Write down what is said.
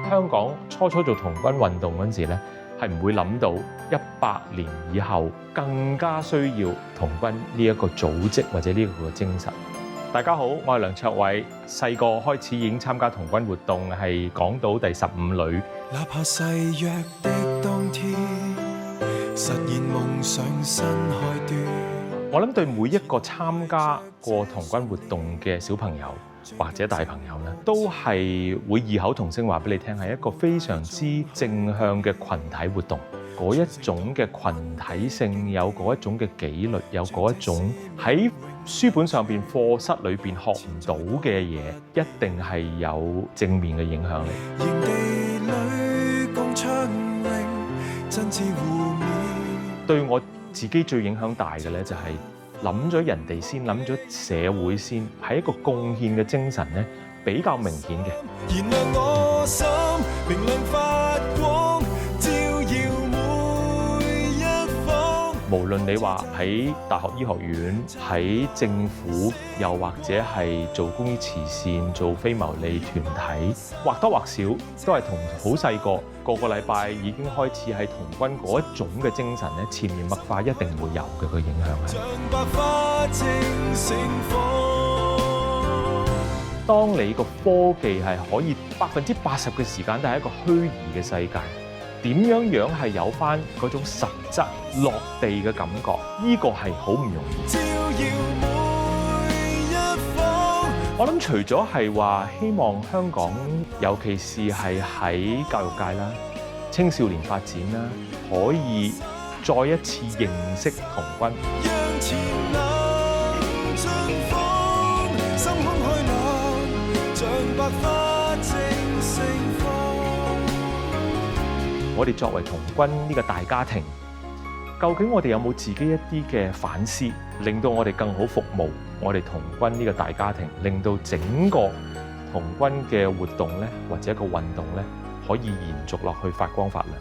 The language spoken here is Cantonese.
香港初做童軍運動嗰陣時咧，係唔會諗到100年以後更加需要童軍呢一個組織或者呢個精神。大家好，我係梁卓偉，細個開始已經參加童軍活動，係港島第15旅。哪怕誓約的當天，實現夢想新開端。我諗對每一個參加過童軍活動嘅小朋友或者大朋友咧，都係會異口同聲話俾你聽，係一個非常之正向嘅群體活動。嗰一種嘅群體性，有嗰一種嘅紀律，有嗰一種喺書本上邊課室裏邊學唔到嘅嘢，一定係有正面嘅影響力。營地裏共唱詠，真摯互勉。對我自己最影響大嘅咧，就係諗咗人哋先，諗咗社會先，係一個貢獻嘅精神咧，比較明顯嘅。燃亮我心，明亮發光，照耀每一方。無論你話喺大學醫學院、喺政府，又或者係做公益慈善、做非牟利團體，或多或少都係同好細個個禮拜已經開始喺童軍嗰一種嘅精神咧，潛移默化一定會有嘅個影響係。像百花正盛放。當你個科技係可以80%嘅時間都係一個虛擬嘅世界，點樣係有翻嗰種實質落地嘅感覺？呢個係好唔容易。照耀每一方。我諗除咗係話希望香港，尤其是係喺教育界啦、青少年發展啦，可以再一次認識童軍。讓潛能盡放，心胸開朗，像百花正盛放。我哋作為童軍呢個大家庭，究竟我哋有冇自己一啲嘅反思，令到我哋更好服務我哋童軍呢個大家庭，令到整個童軍嘅活動咧，或者一個運動咧，可以延續落去發光發亮。